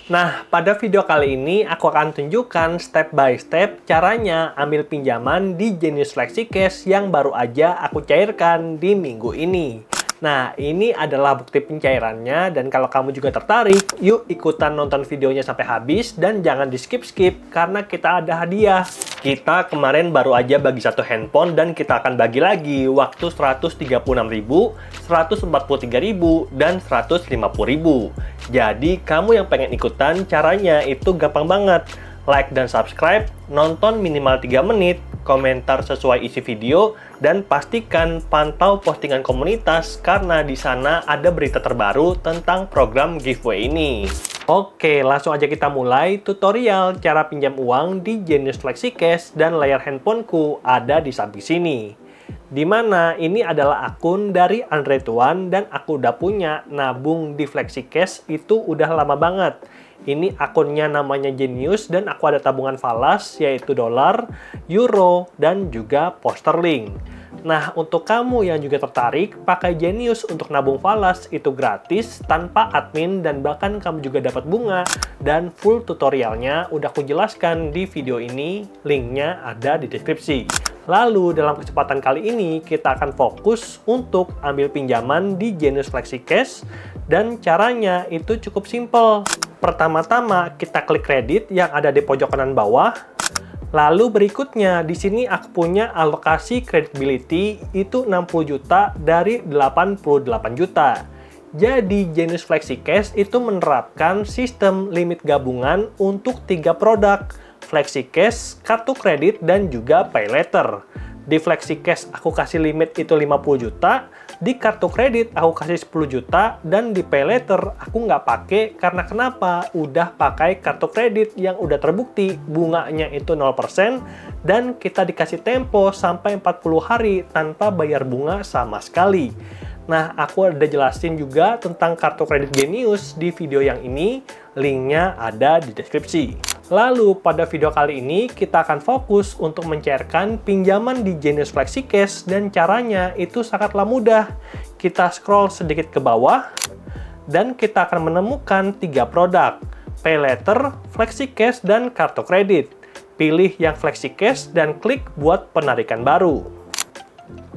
Nah, pada video kali ini aku akan tunjukkan step by step caranya ambil pinjaman di Genius FlexiCash yang baru aja aku cairkan di minggu ini. Nah, ini adalah bukti pencairannya dan kalau kamu juga tertarik, yuk ikutan nonton videonya sampai habis dan jangan di skip-skip karena kita ada hadiah. Kita kemarin baru aja bagi satu handphone dan kita akan bagi lagi waktu 136.000, 143.000, dan 150.000. Jadi kamu yang pengen ikutan, caranya itu gampang banget. Like dan subscribe, nonton minimal 3 menit, komentar sesuai isi video, dan pastikan pantau postingan komunitas karena di sana ada berita terbaru tentang program giveaway ini. Oke, langsung aja kita mulai tutorial cara pinjam uang di Genius FlexiCash dan layar handphoneku ada di samping sini. Dimana ini adalah akun dari Andre Tuan dan aku udah punya nabung di FlexiCash itu udah lama banget. Ini akunnya namanya Genius dan aku ada tabungan falas yaitu dolar, euro, dan juga pound sterling. Nah, untuk kamu yang juga tertarik, pakai Genius untuk nabung falas itu gratis, tanpa admin, dan bahkan kamu juga dapat bunga. Dan full tutorialnya udah aku jelaskan di video ini, linknya ada di deskripsi. Lalu, dalam kesempatan kali ini, kita akan fokus untuk ambil pinjaman di Genius FlexiCash, dan caranya itu cukup simple. Pertama-tama, kita klik kredit yang ada di pojok kanan bawah. Lalu berikutnya, di sini aku punya alokasi credibility itu 60 juta dari 88 juta. Jadi, Genius FlexiCash itu menerapkan sistem limit gabungan untuk 3 produk, FlexiCash, kartu kredit, dan juga Pay Later. Di FlexiCash aku kasih limit itu 50 juta, di kartu kredit aku kasih 10 juta, dan di Pay Later aku nggak pakai karena kenapa? Udah pakai kartu kredit yang udah terbukti bunganya itu 0% dan kita dikasih tempo sampai 40 hari tanpa bayar bunga sama sekali. Nah, aku udah jelasin juga tentang kartu kredit Genius di video yang ini, linknya ada di deskripsi. Lalu, pada video kali ini, kita akan fokus untuk mencairkan pinjaman di Genius FlexiCash dan caranya itu sangatlah mudah. Kita scroll sedikit ke bawah, dan kita akan menemukan 3 produk, Pay Later, FlexiCash, dan kartu kredit. Pilih yang FlexiCash dan klik buat penarikan baru.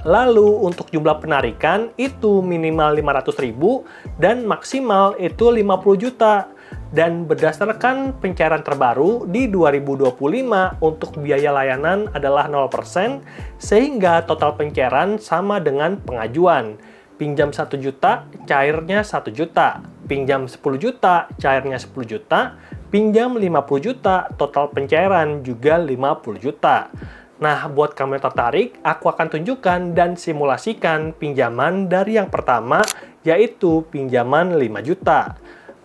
Lalu, untuk jumlah penarikan itu minimal 500.000 dan maksimal itu 50 juta. Dan berdasarkan pencairan terbaru di 2025 untuk biaya layanan adalah 0%, sehingga total pencairan sama dengan pengajuan. Pinjam 1 juta, cairnya 1 juta. Pinjam 10 juta, cairnya 10 juta. Pinjam 50 juta, total pencairan juga 50 juta. Nah, buat kamu yang tertarik, aku akan tunjukkan dan simulasikan pinjaman dari yang pertama, yaitu pinjaman 5 juta.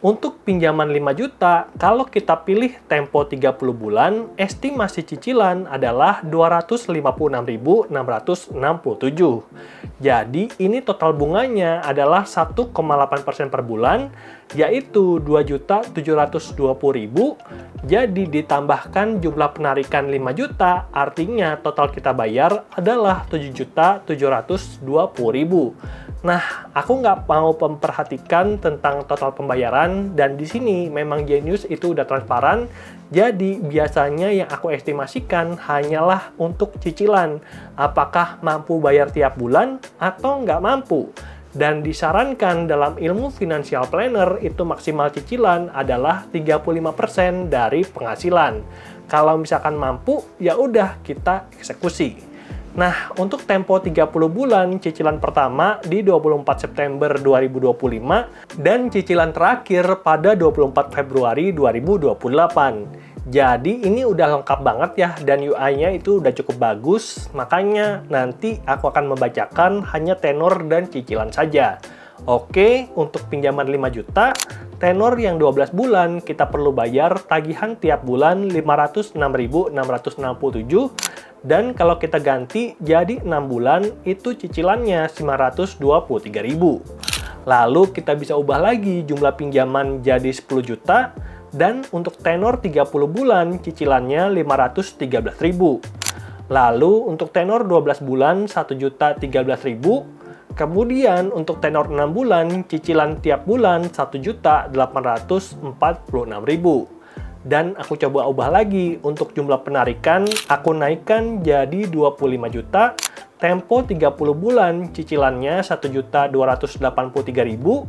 Untuk pinjaman 5 juta, kalau kita pilih tempo 30 bulan, estimasi cicilan adalah 256.667. Jadi, ini total bunganya adalah 1,8% per bulan, yaitu 2.720.000. Jadi, ditambahkan jumlah penarikan 5 juta, artinya total kita bayar adalah 7.720.000. Nah, aku nggak mau memperhatikan tentang total pembayaran, dan di sini memang Genius itu udah transparan, jadi biasanya yang aku estimasikan hanyalah untuk cicilan, apakah mampu bayar tiap bulan atau nggak mampu. Dan disarankan dalam ilmu financial planner itu maksimal cicilan adalah 35% dari penghasilan. Kalau misalkan mampu, ya udah kita eksekusi. Nah, untuk tempo 30 bulan, cicilan pertama di 24 September 2025 dan cicilan terakhir pada 24 Februari 2028. Jadi, ini udah lengkap banget ya, dan UI-nya itu udah cukup bagus, makanya nanti aku akan membacakan hanya tenor dan cicilan saja. Oke, untuk pinjaman 5 juta, tenor yang 12 bulan, kita perlu bayar tagihan tiap bulan 506.667, dan kalau kita ganti jadi 6 bulan, itu cicilannya 923.000. Lalu kita bisa ubah lagi jumlah pinjaman jadi 10 juta, dan untuk tenor 30 bulan, cicilannya 513.000. Lalu untuk tenor 12 bulan, 1.013.000, Kemudian untuk tenor 6 bulan, cicilan tiap bulan Rp1.846.000. Dan aku coba ubah lagi untuk jumlah penarikan, aku naikkan jadi 25 juta. Tempo 30 bulan, cicilannya Rp1.283.000.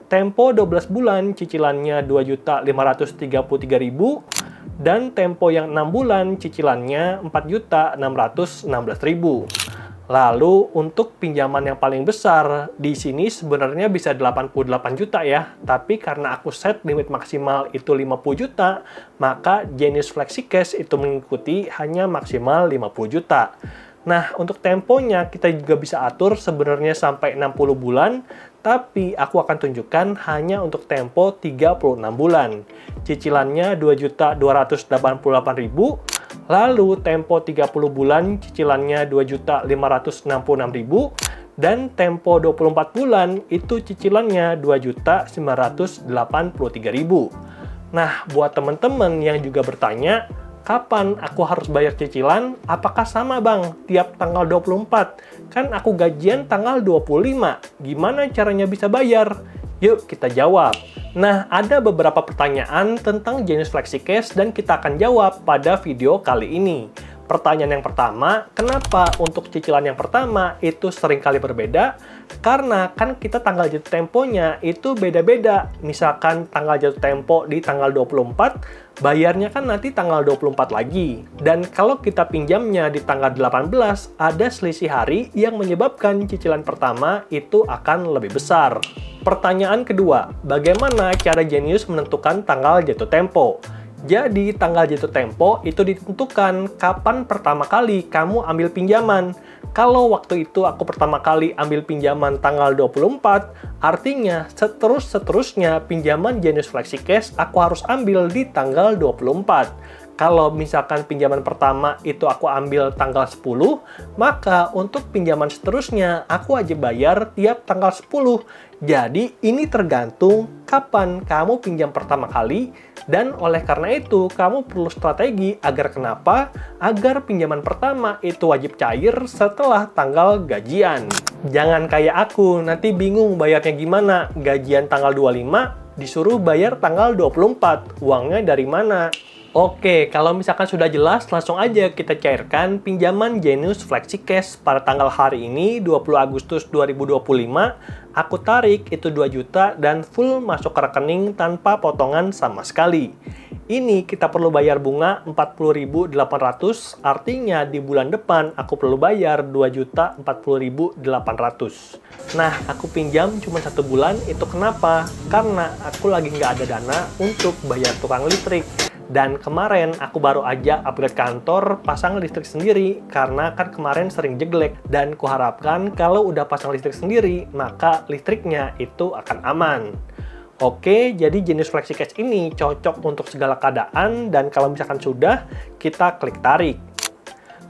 Tempo 12 bulan, cicilannya Rp2.533.000. Dan tempo yang 6 bulan, cicilannya Rp4.616.000. Lalu untuk pinjaman yang paling besar, di sini sebenarnya bisa 88 juta ya. Tapi karena aku set limit maksimal itu 50 juta, maka Genius FlexiCash itu mengikuti hanya maksimal 50 juta. Nah, untuk temponya kita juga bisa atur sebenarnya sampai 60 bulan, tapi aku akan tunjukkan hanya untuk tempo 36 bulan. Cicilannya Rp2.288.000, lalu tempo 30 bulan cicilannya Rp2.566.000, dan tempo 24 bulan itu cicilannya Rp2.983.000. Nah, buat teman-teman yang juga bertanya, kapan aku harus bayar cicilan? Apakah sama bang, tiap tanggal 24? Kan aku gajian tanggal 25. Gimana caranya bisa bayar? Yuk kita jawab. Nah, ada beberapa pertanyaan tentang Genius FlexiCash dan kita akan jawab pada video kali ini. Pertanyaan yang pertama, kenapa untuk cicilan yang pertama itu seringkali berbeda? Karena kan kita tanggal jatuh temponya itu beda-beda. Misalkan tanggal jatuh tempo di tanggal 24, bayarnya kan nanti tanggal 24 lagi. Dan kalau kita pinjamnya di tanggal 18, ada selisih hari yang menyebabkan cicilan pertama itu akan lebih besar. Pertanyaan kedua, bagaimana cara Genius menentukan tanggal jatuh tempo? Jadi, tanggal jatuh tempo itu ditentukan kapan pertama kali kamu ambil pinjaman. Kalau waktu itu aku pertama kali ambil pinjaman tanggal 24, artinya seterusnya pinjaman Genius FlexiCash aku harus ambil di tanggal 24. Kalau misalkan pinjaman pertama itu aku ambil tanggal 10, maka untuk pinjaman seterusnya aku wajib bayar tiap tanggal 10. Jadi ini tergantung kapan kamu pinjam pertama kali, dan oleh karena itu kamu perlu strategi agar kenapa? Agar pinjaman pertama itu wajib cair setelah tanggal gajian. Jangan kayak aku, nanti bingung bayarnya gimana. Gajian tanggal 25 disuruh bayar tanggal 24. Uangnya dari mana? Oke, kalau misalkan sudah jelas, langsung aja kita cairkan pinjaman Genius FlexiCash pada tanggal hari ini, 20 Agustus 2025. Aku tarik itu 2 juta dan full masuk ke rekening tanpa potongan sama sekali. Ini kita perlu bayar bunga 40.800, artinya di bulan depan aku perlu bayar 2.040.800. Nah, aku pinjam cuma 1 bulan, itu kenapa? Karena aku lagi nggak ada dana untuk bayar tukang listrik. Dan kemarin aku baru aja upgrade kantor pasang listrik sendiri karena kan kemarin sering jeglek, dan kuharapkan kalau udah pasang listrik sendiri maka listriknya itu akan aman. Oke, jadi Genius FlexiCash ini cocok untuk segala keadaan, dan kalau misalkan sudah, kita klik tarik.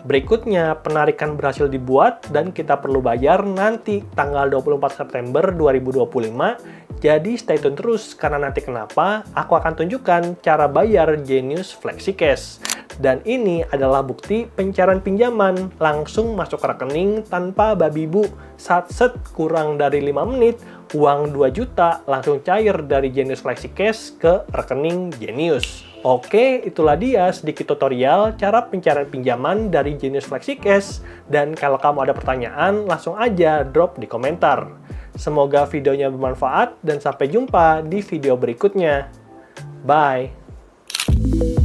Berikutnya, penarikan berhasil dibuat dan kita perlu bayar nanti tanggal 24 September 2025. Jadi stay tune terus karena nanti kenapa aku akan tunjukkan cara bayar Genius FlexiCash. Dan ini adalah bukti pencairan pinjaman langsung masuk ke rekening tanpa babi bu. Set kurang dari 5 menit, uang 2 juta langsung cair dari Genius FlexiCash ke rekening Genius. Oke, itulah dia sedikit tutorial cara pencairan pinjaman dari Genius FlexiCash. Dan kalau kamu ada pertanyaan, langsung aja drop di komentar. Semoga videonya bermanfaat dan sampai jumpa di video berikutnya. Bye!